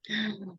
Well,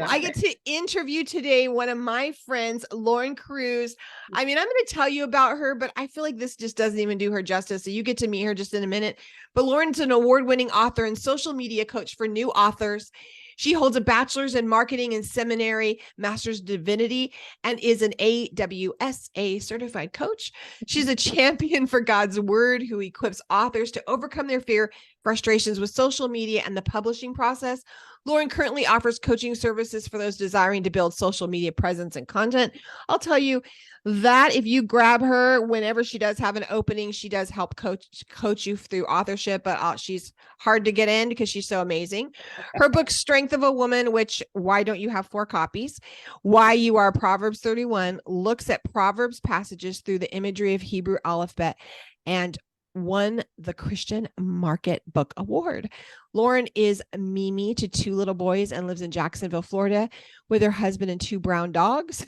I get to interview today one of my friends, Lauren Cruz. I mean, I'm going to tell you about her, but I feel like this just doesn't even do her justice. So you get to meet her just in a minute. But Lauren's an award-winning author and social media coach for new authors. She holds a bachelor's in marketing and seminary, master's divinity, and is an AWSA certified coach. She's a champion for God's word who equips authors to overcome their fear, frustrations with social media and the publishing process. Lauren currently offers coaching services for those desiring to build social media presence and content. I'll tell you that if you grab her whenever she does have an opening, she does help coach you through authorship, but she's hard to get in because she's so amazing. Her book, Strength of a Woman, which why don't you have 4 copies? Why You Are Proverbs 31, looks at Proverbs passages through the imagery of Hebrew alphabet and won the Christian Market Book Award. Lauren is Mimi to 2 little boys and lives in Jacksonville, Florida, with her husband and 2 brown dogs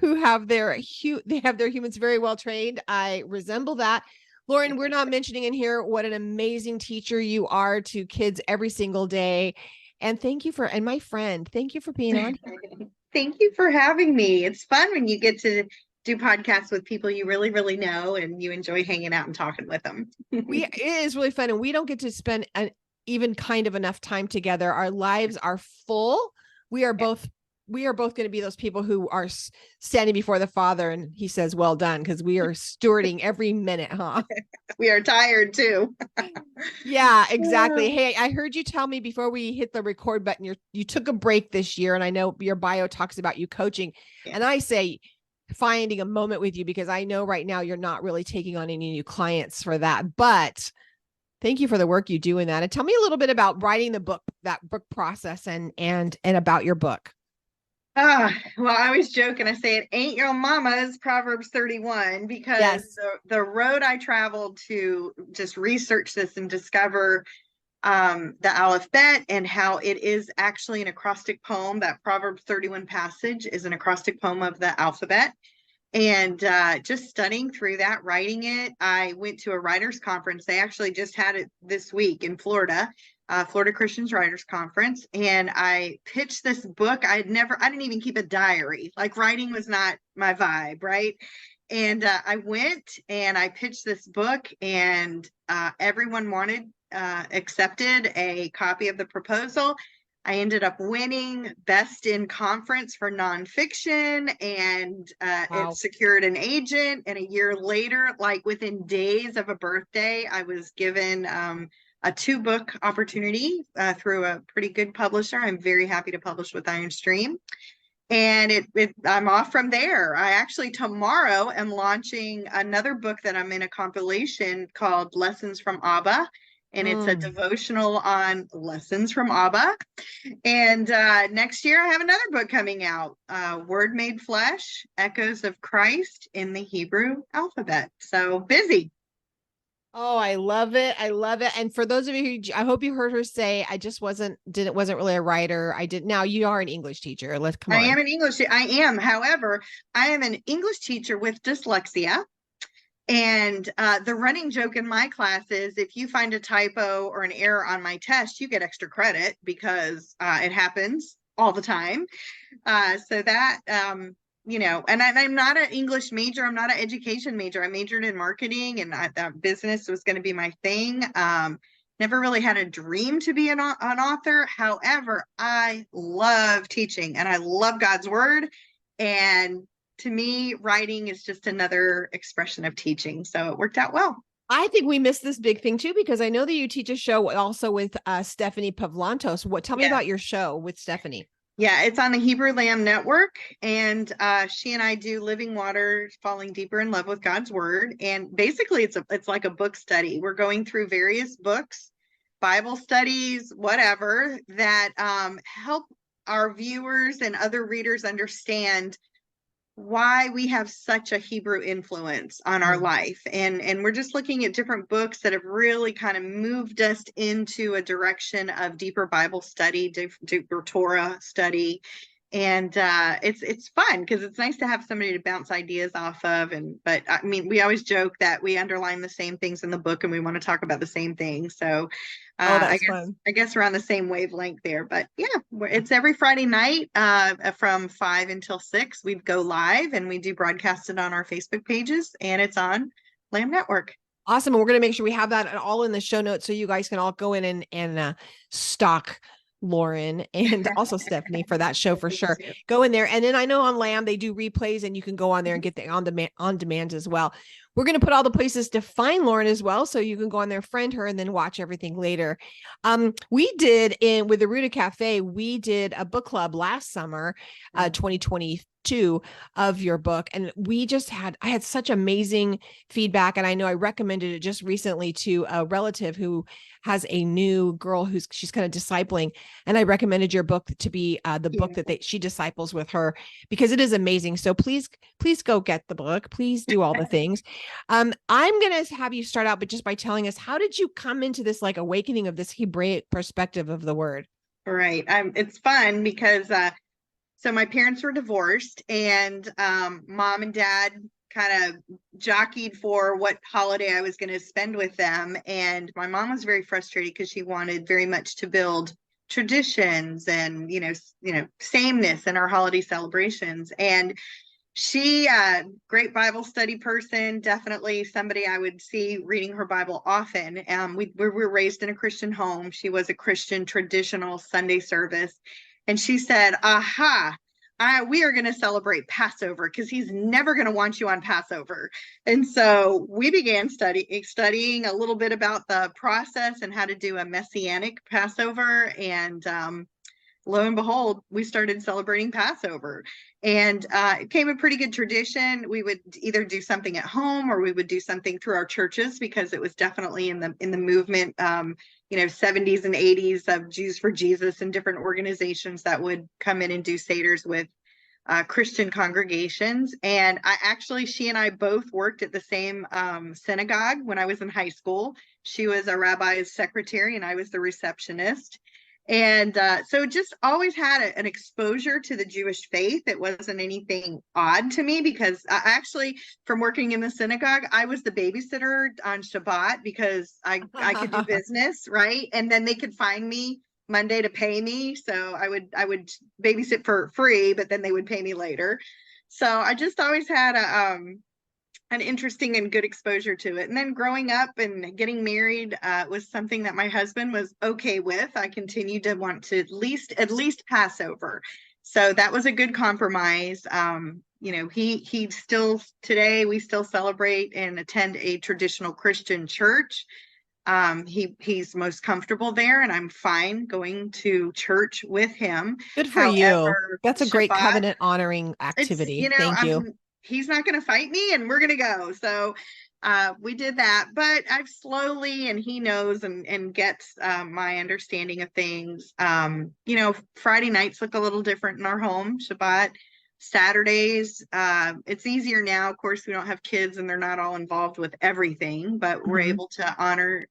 who have their humans very well trained. I resemble that. Lauren, we're not mentioning in here what an amazing teacher you are to kids every single day. And thank you and my friend, thank you for being on here. Thank you for having me. It's fun when you get to do podcasts with people you really, really know and you enjoy hanging out and talking with them. It is really fun. And we don't get to spend even kind of enough time together. Our lives are full. We are both going to be those people who are standing before the Father and he says, well done, because we are stewarding every minute, huh? We are tired too. Yeah, exactly. Hey, I heard you tell me before we hit the record button, you took a break this year, and I know your bio talks about you coaching. Yeah. And I say, finding a moment with you, because I know right now you're not really taking on any new clients for that, but thank you for the work you do in that. And tell me a little bit about writing the book, that book process, and about your book. Well, I always joke and I say it ain't your mama's Proverbs 31, because yes, the road I traveled to just research this and discover the alphabet and how it is actually an acrostic poem. That Proverbs 31 passage is an acrostic poem of the alphabet. And just studying through that, writing it, I went to a writers conference. They actually just had it this week in Florida, Florida Christians Writers Conference. And I pitched this book. I didn't even keep a diary. Like, writing was not my vibe, right? And I went and I pitched this book, and everyone accepted a copy of the proposal. I ended up winning Best in Conference for nonfiction, and wow, it secured an agent. And a year later, like within days of a birthday, I was given a 2-book opportunity through a pretty good publisher. I'm very happy to publish with Ironstream. And I'm off from there. I actually tomorrow am launching another book that I'm in a compilation called Lessons from Abba. And it's a devotional on lessons from Abba. And next year I have another book coming out, Word Made Flesh, Echoes of Christ in the Hebrew Alphabet. So busy. Oh, I love it. I love it. And for those of you who, I hope you heard her say, I just wasn't really a writer. Now you are an English teacher. Come on. I am. However, I am an English teacher with dyslexia. And the running joke in my class is, if you find a typo or an error on my test, you get extra credit, because it happens all the time. So that, and I'm not an English major. I'm not an education major. I majored in marketing, and that business was going to be my thing. Never really had a dream to be an author. However, I love teaching and I love God's word. And to me, writing is just another expression of teaching. So it worked out well. I think we missed this big thing too, because I know that you teach a show also with Stephanie Pavlantos. Tell me about your show with Stephanie. Yeah, it's on the Hebrew Lamb Network, and she and I do Living Water, Falling Deeper in Love with God's Word. And basically it's like a book study. We're going through various books, Bible studies, whatever, that help our viewers and other readers understand why we have such a Hebrew influence on our life. And we're just looking at different books that have really kind of moved us into a direction of deeper Bible study, deeper Torah study. And it's fun because it's nice to have somebody to bounce ideas off of. But I mean, we always joke that we underline the same things in the book and we want to talk about the same things. So That's fun. I guess we're on the same wavelength there. But yeah, it's every Friday night from 5 until 6. We go live and we do broadcast it on our Facebook pages, and it's on Lamb Network. Awesome. And we're going to make sure we have that all in the show notes so you guys can all go in and stalk Lauren and also Stephanie for that show for sure. Go in there. And then I know on Lamb, they do replays and you can go on there and get the on demand as well. We're going to put all the places to find Lauren as well. So you can go on there, friend her, and then watch everything later. We did with the Ruta Cafe, we did a book club last summer, 2022 of your book. And I had such amazing feedback. And I know I recommended it just recently to a relative who has a new girl she's kind of discipling. And I recommended your book to be the book that she disciples with her, because it is amazing. So please go get the book. Please do all the things. I'm going to have you start out, but just by telling us, how did you come into this like awakening of this Hebraic perspective of the word? Right. It's fun because, so my parents were divorced, and mom and dad kind of jockeyed for what holiday I was going to spend with them. And my mom was very frustrated because she wanted very much to build traditions and, sameness in our holiday celebrations. And she, great Bible study person, definitely somebody I would see reading her Bible often. We were raised in a Christian home. She was a Christian traditional Sunday service. And she said, aha, we are going to celebrate Passover because he's never going to want you on Passover. And so we began studying a little bit about the process and how to do a Messianic Passover. And lo and behold, we started celebrating Passover. And it became a pretty good tradition. We would either do something at home or we would do something through our churches, because it was definitely in the movement, 70s and 80s of Jews for Jesus and different organizations that would come in and do seders with Christian congregations. And she and I both worked at the same synagogue when I was in high school. She was a rabbi's secretary and I was the receptionist. And so just always had an exposure to the Jewish faith. It wasn't anything odd to me, because from working in the synagogue, I was the babysitter on Shabbat because I could do business, right? And then they could find me Monday to pay me. So I would babysit for free, but then they would pay me later. So I just always had an interesting and good exposure to it. And then growing up and getting married was something that my husband was okay with. I continued to want to at least Passover. So that was a good compromise. He still, today we still celebrate and attend a traditional Christian church. He's most comfortable there, and I'm fine going to church with him. Good for you. That's a great covenant honoring activity. Thank you. He's not going to fight me, and we're going to go. So we did that, but I've slowly, and he knows and gets my understanding of things. Friday nights look a little different in our home. Shabbat, Saturdays, it's easier now. Of course, we don't have kids and they're not all involved with everything, but we're able to honor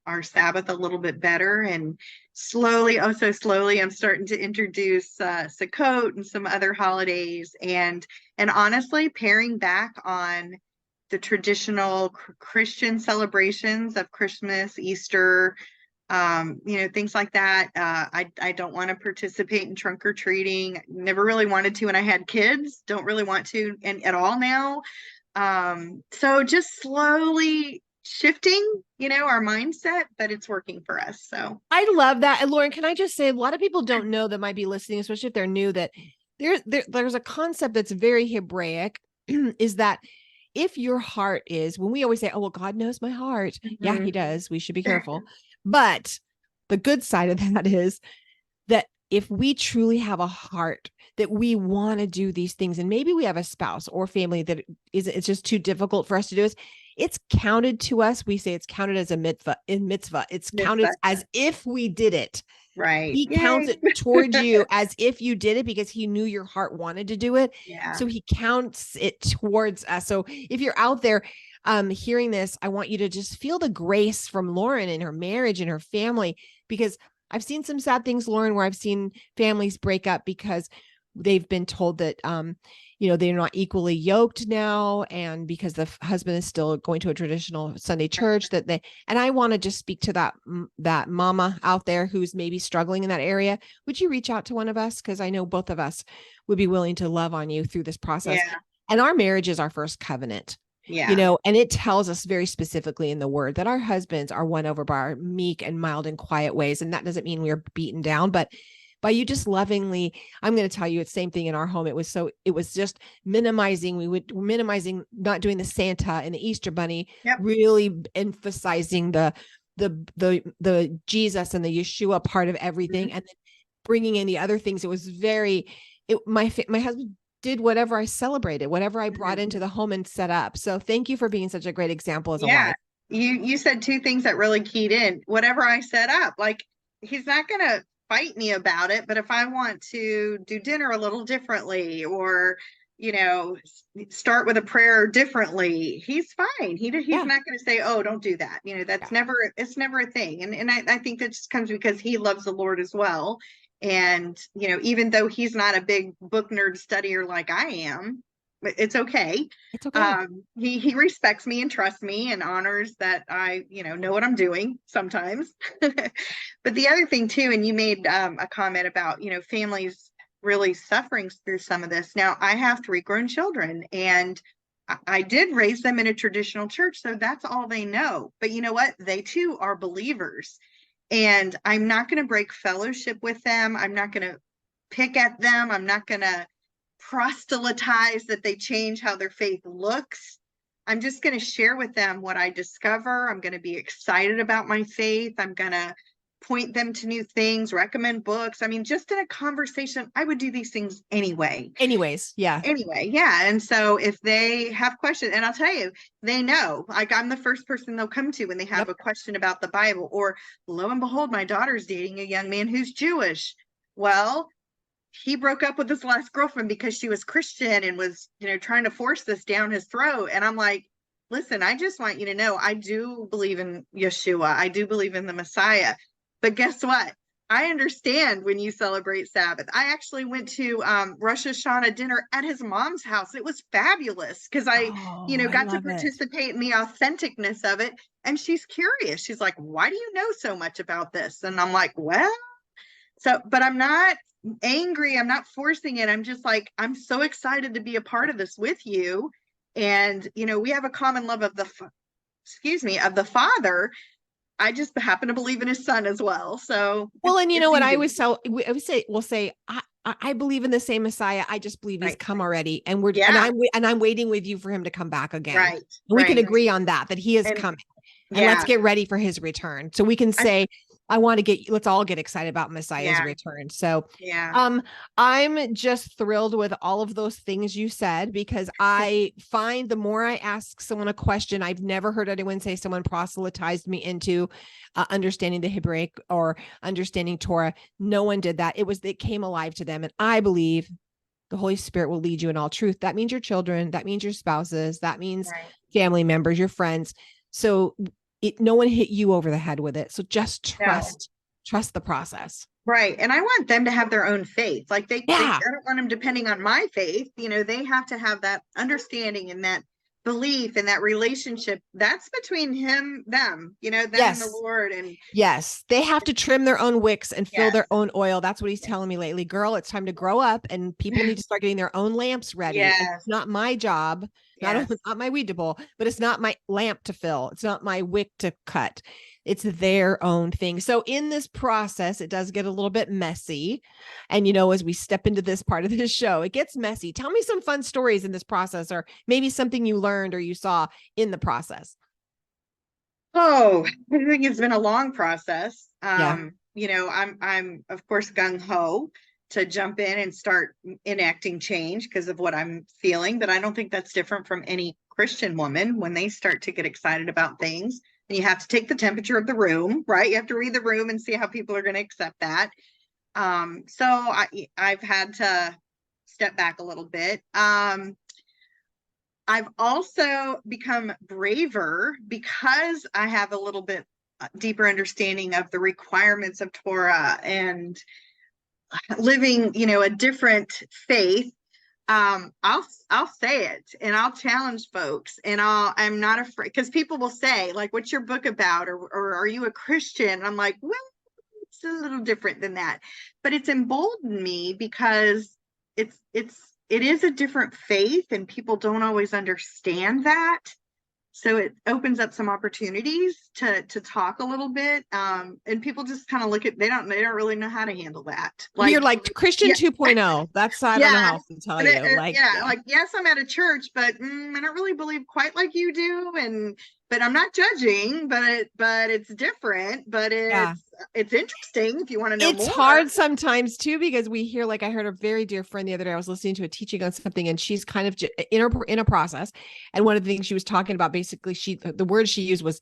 our Sabbath a little bit better. And slowly, I'm starting to introduce Sukkot and some other holidays, and honestly, paring back on the traditional Christian celebrations of Christmas, Easter, things like that. I don't want to participate in trunk or treating. Never really wanted to when I had kids. Don't really want to at all now. So just slowly shifting, our mindset, but it's working for us. So I love that. And Lauren, can I just say, a lot of people don't know that might be listening, especially if they're new, that there's a concept that's very Hebraic, is that if your heart is, when we always say, oh, well, God knows my heart. Yeah, he does. We should be careful. But the good side of that is that if we truly have a heart that we want to do these things, and maybe we have a spouse or family that it's just too difficult for us to do this, it's counted to us. We say it's counted as a mitzvah. It's counted as if we did it. Right. He counts it towards you as if you did it because he knew your heart wanted to do it. Yeah. So he counts it towards us. So if you're out there hearing this, I want you to just feel the grace from Lauren and her marriage and her family, because I've seen some sad things, Lauren, where I've seen families break up because they've been told that, they're not equally yoked now. And because the husband is still going to a traditional Sunday church, and I want to just speak to that mama out there who's maybe struggling in that area. Would you reach out to one of us? Because I know both of us would be willing to love on you through this process. Yeah. And our marriage is our first covenant. Yeah. And it tells us very specifically in the word that our husbands are won over by our meek and mild and quiet ways. And that doesn't mean we're beaten down, but by you just lovingly, I'm going to tell you, it's the same thing in our home. It was just minimizing. We're minimizing, not doing the Santa and the Easter bunny, really emphasizing the Jesus and the Yeshua part of everything. And then bringing in the other things. It was my husband did whatever I celebrated, whatever I brought into the home and set up. So thank you for being such a great example as a wife. You said two things that really keyed in. Whatever I set up, like, he's not going to fight me about it, but if I want to do dinner a little differently, or start with a prayer differently, he's fine. He's not going to say, oh, don't do that. It's never a thing. And I think that just comes because he loves the Lord as well. And even though he's not a big book nerd studier like I am, it's okay. It's okay. He respects me and trusts me and honors that I, know what I'm doing sometimes. But the other thing too, and you made a comment about, families really suffering through some of this. Now, I have 3 grown children, and I did raise them in a traditional church, so that's all they know. But you know what? They too are believers, and I'm not going to break fellowship with them. I'm not going to pick at them. I'm not going to proselytize that they change how their faith looks. I'm just going to share with them what I discover. I'm going to be excited about my faith. I'm going to point them to new things, recommend books. I mean, just in a conversation, I would do these things anyway. Yeah. And so if they have questions, and I'll tell you, they know, like, I'm the first person they'll come to when they have a question about the Bible, or lo and behold, my daughter's dating a young man who's Jewish. Well, he broke up with his last girlfriend because she was Christian and was, trying to force this down his throat. And I'm like, listen, I just want you to know, I do believe in Yeshua. I do believe in the Messiah. But guess what? I understand when you celebrate Sabbath. I actually went to Rosh Hashanah dinner at his mom's house. It was fabulous because I got to participate in the authenticness of it. And she's curious. She's like, why do you know so much about this? And I'm like, well, but I'm not angry. I'm not forcing it. I'm just like, I'm so excited to be a part of this with you. And, we have a common love of the Father. I just happen to believe in his son as well. So, well, and what I would say, I believe in the same Messiah. I just believe he's come already, and I'm waiting with you for him to come back again. Right. And we can agree on that he is coming, and let's get ready for his return. So we can say, let's all get excited about Messiah's return. So, I'm just thrilled with all of those things you said, because I find the more I ask someone a question, I've never heard anyone say someone proselytized me into understanding the Hebraic or understanding Torah. No one did that. It came alive to them. And I believe the Holy Spirit will lead you in all truth. That means your children, that means your spouses, that means family members, your friends. So no one hit you over the head with it. So just trust the process. Right. And I want them to have their own faith. Like I don't want them depending on my faith. They have to have that understanding and that belief and that relationship. That's between them, them and the Lord. And they have to trim their own wicks and fill their own oil. That's what he's telling me lately. Girl, it's time to grow up, and people need to start getting their own lamps ready. It's not my job. Not my weedable, but it's not my lamp to fill. It's not my wick to cut. It's their own thing. So in this process, it does get a little bit messy. And, as we step into this part of this show, it gets messy. Tell me some fun stories in this process, or maybe something you learned or you saw in the process. Oh, I think it's been a long process. I'm of course gung ho to jump in and start enacting change because of what I'm feeling. But I don't think that's different from any Christian woman when they start to get excited about things. And you have to take the temperature of the room, right? You have to read the room and see how people are going to accept that. So I've had to step back a little bit. I've also become braver because I have a little bit deeper understanding of the requirements of Torah and living, a different faith, I'll say it, and I'll challenge folks, and I'm not afraid, because people will say, like, what's your book about, or are you a Christian? And I'm like, well, it's a little different than that, but it's emboldened me because it is a different faith, and people don't always understand that. So it opens up some opportunities to talk a little bit. And people just kind of look at, they don't really know how to handle that. Like, you're like Christian yeah, 2.0. That's, I don't know how else to tell you. Like, like, yes, I'm at a church, but I don't really believe quite like you do. But I'm not judging, but it's different, but it's interesting if you want to know more. It's hard sometimes too, because we hear, like, I heard a very dear friend the other day, I was listening to a teaching on something, and she's kind of in a process. And one of the things she was talking about, basically, the word she used was,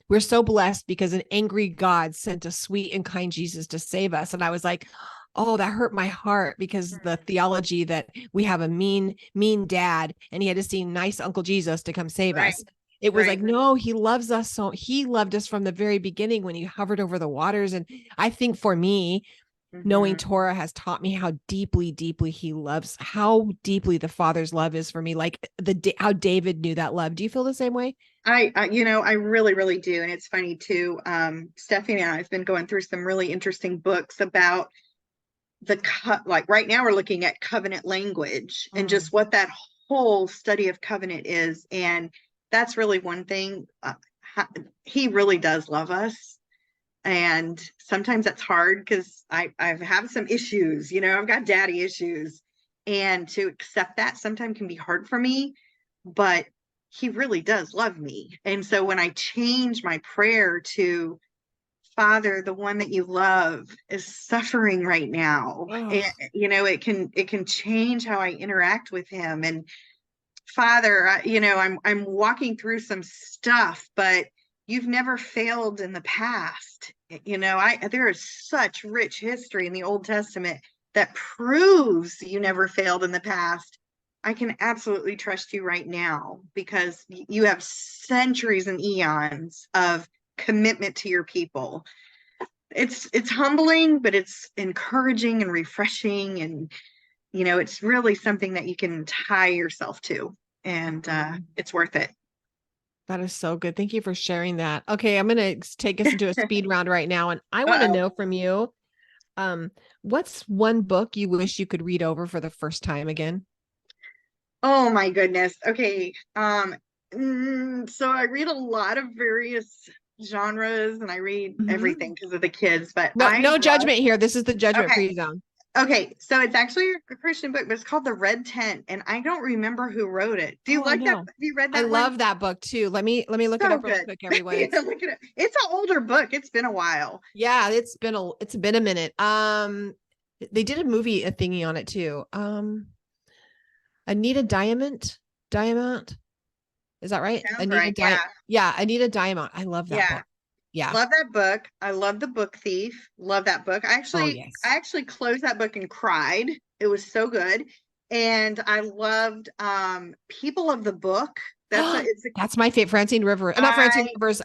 we're so blessed because an angry God sent a sweet and kind Jesus to save us. And I was like, oh, that hurt my heart, because the theology that we have a mean dad, and he had to see nice Uncle Jesus to come save us. It was like, no, he loves us. So he loved us from the very beginning when he hovered over the waters. And I think for me, knowing Torah has taught me how deeply, deeply he loves, how deeply the Father's love is for me. Like how David knew that love. Do you feel the same way? I really, really do. And it's funny too. Stephanie and I have been going through some really interesting books about like right now we're looking at covenant language and just what that whole study of covenant is. And that's really one thing. He really does love us. And sometimes that's hard because I have some issues, I've got daddy issues, and to accept that sometimes can be hard for me, but he really does love me. And so when I change my prayer to, Father, the one that you love is suffering right now, and, it can change how I interact with him. And Father, I'm walking through some stuff, but you've never failed in the past. There is such rich history in the Old Testament that proves you never failed in the past. I can absolutely trust you right now because you have centuries and eons of commitment to your people. It's humbling, but it's encouraging and refreshing, and it's really something that you can tie yourself to, and it's worth it. That is so good. Thank you for sharing that. Okay, I'm going to take us into a speed round right now, and I want to know from you, what's one book you wish you could read over for the first time again? Oh my goodness. Okay. So I read a lot of various genres, and I read everything because of the kids, but no judgment here. This is the judgment-free zone. Okay, so it's actually a Christian book, but it's called The Red Tent, and I don't remember who wrote it. Do you like that? Have you read that? I love that book too. Let me look it up real quick, everyone. Look at it. It's an older book. It's been a while. Yeah, it's been a minute. They did a movie thingy on it too. Anita Diamond. Is that right? Sounds right. Yeah, Anita Diamond. I love that book. Yeah. Love that book. I love The Book Thief. Love that book. I actually closed that book and cried. It was so good. And I loved People of the Book. That's my favorite. Francine Rivers. Not Francine Rivers.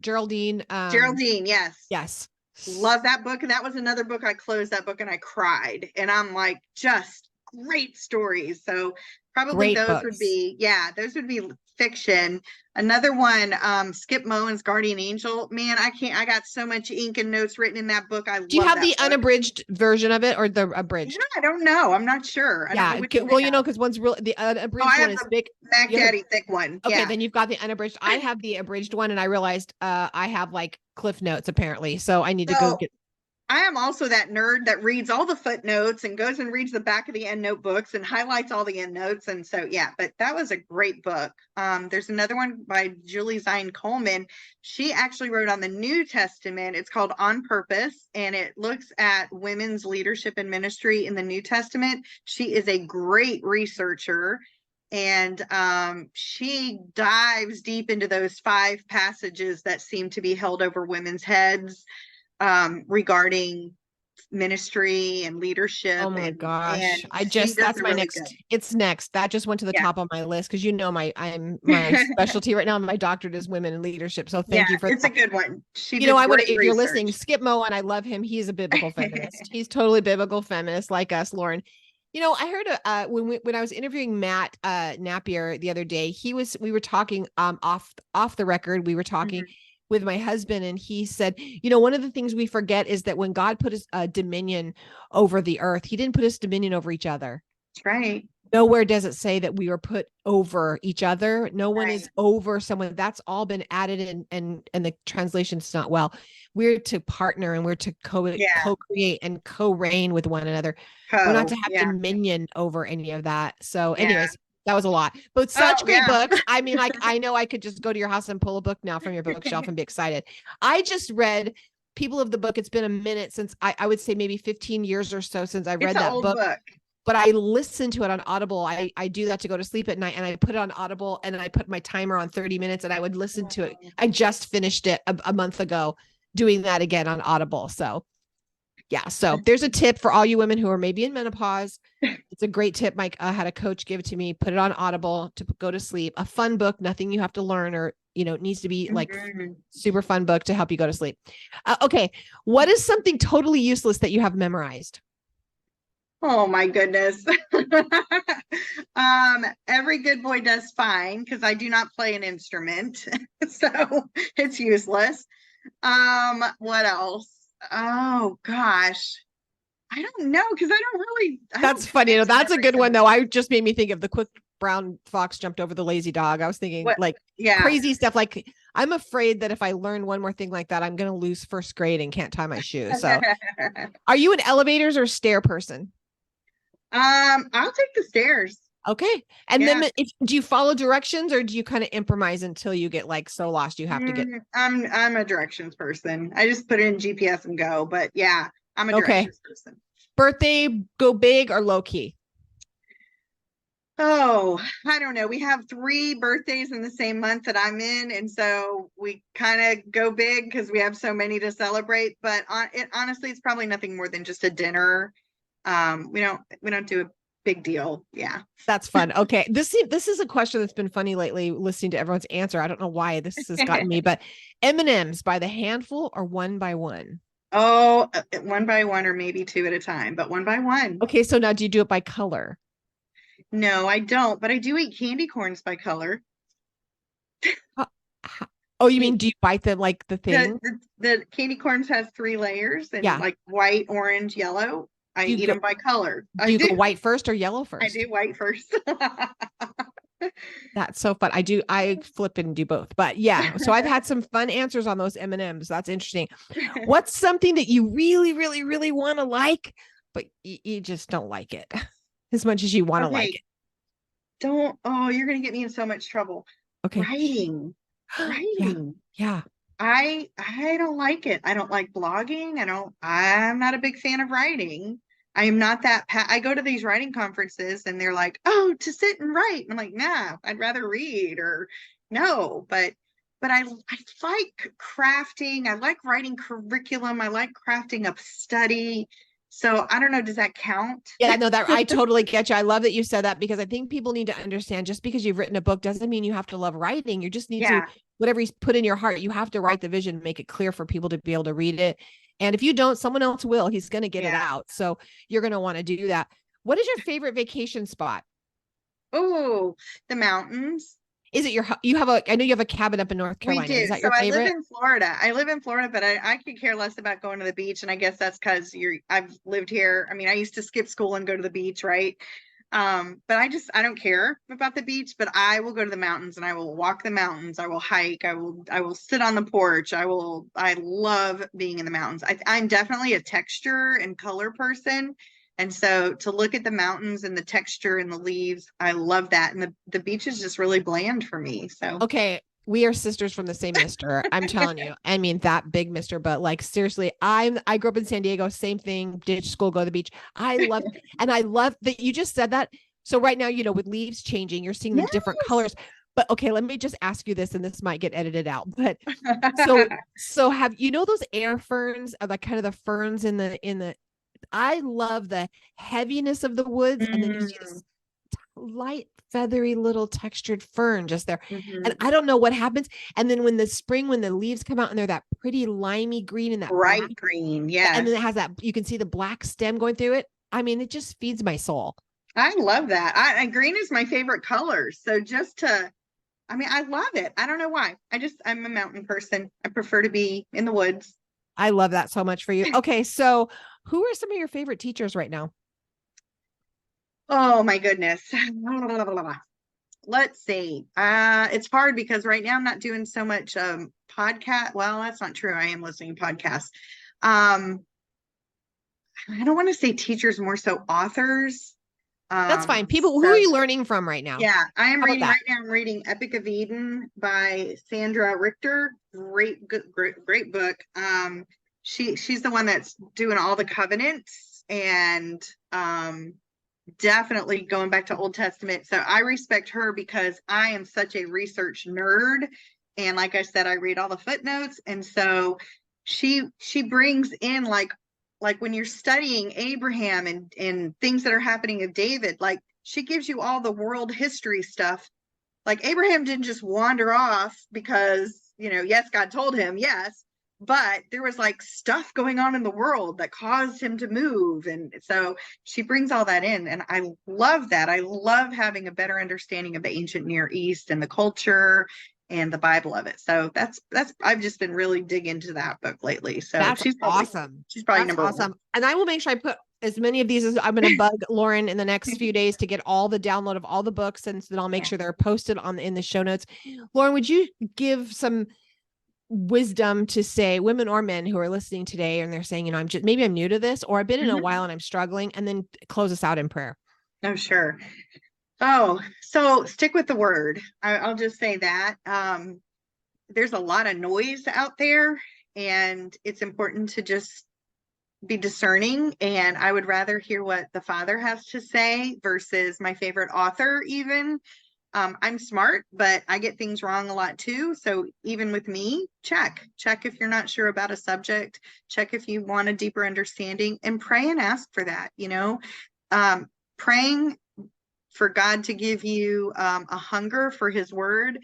Geraldine. Geraldine, yes. Yes. Love that book. And that was another book. I closed that book and I cried. And I'm like, just great stories. So probably those would be fiction. Another one, Skip Moen's Guardian Angel. Man, I got so much ink and notes written in that book. Do you have the unabridged version of it or the abridged? I don't know. I'm not sure. Because one's real. The unabridged one is big. Mac Daddy thick one. Okay, then you've got the unabridged. I have the abridged one, and I realized I have like Cliff Notes apparently, so I need to go get. I am also that nerd that reads all the footnotes and goes and reads the back of the end notebooks and highlights all the end notes. And so, but that was a great book. There's another one by Julie Zine Coleman. She actually wrote on the New Testament. It's called On Purpose, and it looks at women's leadership and ministry in the New Testament. She is a great researcher, and she dives deep into those 5 passages that seem to be held over women's heads, regarding ministry and leadership. Oh my And gosh. she does That's a my really next, good. it's next. That just went to the Yeah. top of my list because my specialty right now, my doctorate is women in leadership. So Yeah, thank you for it's a that. good one. She You know, did I want to, great if you're listening, research. Skip Mo, and I love him. He's a biblical feminist. He's totally biblical feminist like us, Lauren. You know, I heard when I was interviewing Matt Napier the other day, we were talking off the record. We were talking Mhm. with my husband, and he said, you know, one of the things we forget is that when God put his dominion over the earth, he didn't put his dominion over each other. Right. Nowhere does it say that we were put over each other. No one Right. is over someone. That's all been added in, and the translation's not well. We're to partner and we're to Yeah. co-create and co-reign with one another. We're not to have Yeah. dominion over any of that. So, Yeah. anyways, that was a lot, but Oh, such great yeah. books. I mean, like, I know I could just go to your house and pull a book now from your bookshelf and be excited. I just read People of the Book. It's been a minute since I would say maybe 15 years or so since I read It's an that old book. But I listen to it on Audible. I do that to go to sleep at night, and I put it on Audible, and I put my timer on 30 minutes, and I would listen to it. I just finished it a month ago, doing that again on Audible. So yeah. So there's a tip for all you women who are maybe in menopause. It's a great tip. Mike had a coach give it to me. Put it on Audible to go to sleep. A fun book, nothing you have to learn, or, you know, it needs to be like super fun book to help you go to sleep. Okay. What is something totally useless that you have memorized? Oh my goodness. Every good boy does fine because I do not play an instrument. So it's useless. What else? Oh gosh. I don't know because I don't really. That's funny. You know, that's a good one though. I just made me think of the quick brown fox jumped over the lazy dog. I was thinking crazy stuff. Like, I'm afraid that if I learn one more thing like that, I'm going to lose first grade and can't tie my shoes. So are you an elevators or stair person? I'll take the stairs. Okay. And then do you follow directions or do you kind of improvise until you get like so lost you have to get? I'm a directions person. I just put it in GPS and go, but yeah, I'm a directions person. Birthday, go big or low key? Oh, I don't know. We have 3 birthdays in the same month that I'm in, and so we kind of go big because we have so many to celebrate. But honestly, it's probably nothing more than just a dinner. We don't do a big deal. Yeah, that's fun. Okay, this is a question that's been funny lately. Listening to everyone's answer, I don't know why this has gotten me, but M&Ms by the handful or one by one? Oh, one by one or maybe 2 at a time, but one by one. Okay, so now do you do it by color? No, I don't, but I do eat candy corns by color. Oh, you mean do you bite them like the thing? The candy corns has 3 layers and like white, orange, yellow. I eat them by color. Do you go white first or yellow first? I do white first. That's so fun. I flip and do both, but yeah. So I've had some fun answers on those M&Ms. That's interesting. What's something that you really, really, really want to like, but you just don't like it as much as you want to like it? You're going to get me in so much trouble. Okay. Writing. Yeah. I don't like it. I don't like blogging. I'm not a big fan of writing. I am not that I go to these writing conferences and they're like, oh, to sit and write. And I'm like, nah, I'd rather read or no, but I like crafting. I like writing curriculum. I like crafting a study. So I don't know, does that count? Yeah, no, that I totally get you. I love that you said that because I think people need to understand just because you've written a book doesn't mean you have to love writing. You just need to, whatever you put in your heart, you have to write the vision, make it clear for people to be able to read it. And if you don't, someone else will. He's going to get it out. So you're going to want to do that. What is your favorite vacation spot? Oh, the mountains. Is it I know you have a cabin up in North Carolina. We do. Is that your favorite? I live in Florida, but I could care less about going to the beach. And I guess that's because I've lived here. I mean, I used to skip school and go to the beach, right? But I don't care about the beach, but I will go to the mountains and I will walk the mountains. I will hike. I will sit on the porch. I love being in the mountains. I'm definitely a texture and color person. And so to look at the mountains and the texture and the leaves, I love that. And the beach is just really bland for me. So, okay. We are sisters from the same mister. I'm telling you. I mean, that big mister, but like, seriously, I grew up in San Diego, same thing, ditch school, go to the beach. I love that you just said that. So right now, with leaves changing, you're seeing the different colors. But okay, let me just ask you this, and this might get edited out. But so have you know those air ferns, are like kind of the ferns in the I love the heaviness of the woods, and then you see this light, feathery little textured fern just there. And I don't know what happens. And then when the leaves come out and they're that pretty limey green and that bright green, yeah. And then it has that, you can see the black stem going through it. I mean, it just feeds my soul. I love that. Green is my favorite color. So I love it. I don't know why. I'm a mountain person. I prefer to be in the woods. I love that so much for you. Okay. So who are some of your favorite teachers right now? Oh my goodness. Let's see. It's hard because right now I'm not doing so much podcast. Well, that's not true. I am listening to podcasts. I don't want to say teachers, more so authors. That's fine. People, who are you learning from right now? Yeah, I'm reading Epic of Eden by Sandra Richter. Great book. She's the one that's doing all the covenants and definitely going back to Old Testament. So I respect her because I am such a research nerd. And like I said, I read all the footnotes. And so she brings in like when you're studying Abraham and things that are happening with David, like she gives you all the world history stuff. Like Abraham didn't just wander off because, yes, God told him, yes, but there was like stuff going on in the world that caused him to move. And so she brings all that in. And I love that. I love having a better understanding of the ancient Near East and the culture and the Bible of it. So that's I've just been really digging into that book lately. So she's awesome. She's probably number one. And I will make sure I put as many of these as I'm going to bug Lauren in the next few days to get all the download of all the books. And so then I'll make sure they're posted in the show notes. Lauren, would you give some wisdom to say women or men who are listening today and they're saying, maybe I'm new to this, or I've been in a while and I'm struggling, and then close us out in prayer? Oh, sure. Oh, so stick with the word. I'll just say that. There's a lot of noise out there, and it's important to just be discerning. And I would rather hear what the Father has to say versus my favorite author, even. I'm smart, but I get things wrong a lot too. So even with me, check if you're not sure about a subject, check if you want a deeper understanding, and pray and ask for that. Praying for God to give you a hunger for his word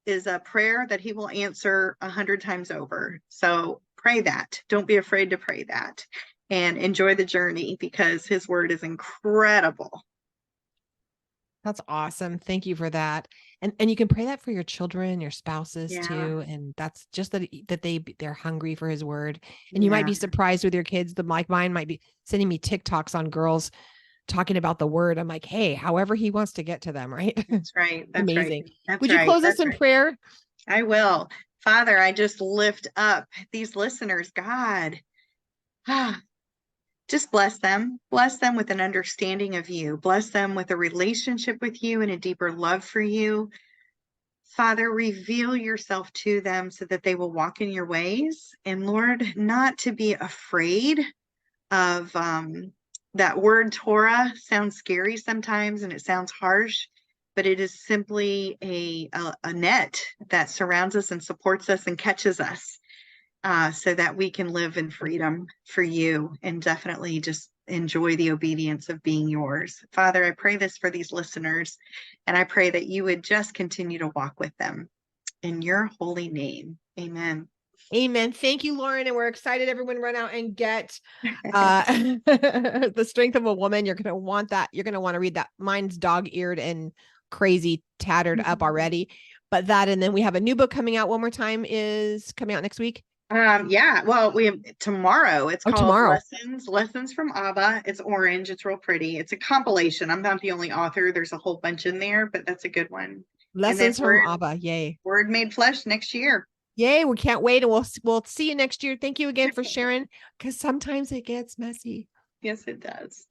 is a prayer that he will answer 100 times over. So pray that. Don't be afraid to pray that, and enjoy the journey because his word is incredible. That's awesome. Thank you for that. And you can pray that for your children, your spouses too. And that's just that they're hungry for his word. And you might be surprised with your kids. Like mine might be sending me TikToks on girls talking about the word. I'm like, hey, however he wants to get to them, right? That's right. That's amazing. Right. That's Would you close us in prayer? I will. Father, I just lift up these listeners, God. Just bless them with an understanding of you. Bless them with a relationship with you and a deeper love for you. Father, reveal yourself to them so that they will walk in your ways. And Lord, not to be afraid of that word Torah. Sounds scary sometimes and it sounds harsh, but it is simply a net that surrounds us and supports us and catches us. So that we can live in freedom for you and definitely just enjoy the obedience of being yours. Father, I pray this for these listeners, and I pray that you would just continue to walk with them in your holy name. Amen. Amen. Thank you, Lauren. And we're excited everyone run out and get The Strength of a Woman. You're going to want that. You're going to want to read that. Mine's dog-eared and crazy, tattered up already. But that, and then we have a new book coming out one more time, is coming out next week. Well, we have tomorrow. It's called Lessons from Abba. It's orange. It's real pretty. It's a compilation. I'm not the only author. There's a whole bunch in there, but that's a good one. Lessons from Abba. Yay. Word Made Flesh next year. Yay. We can't wait. And we'll see you next year. Thank you again for sharing, because sometimes it gets messy. Yes, it does.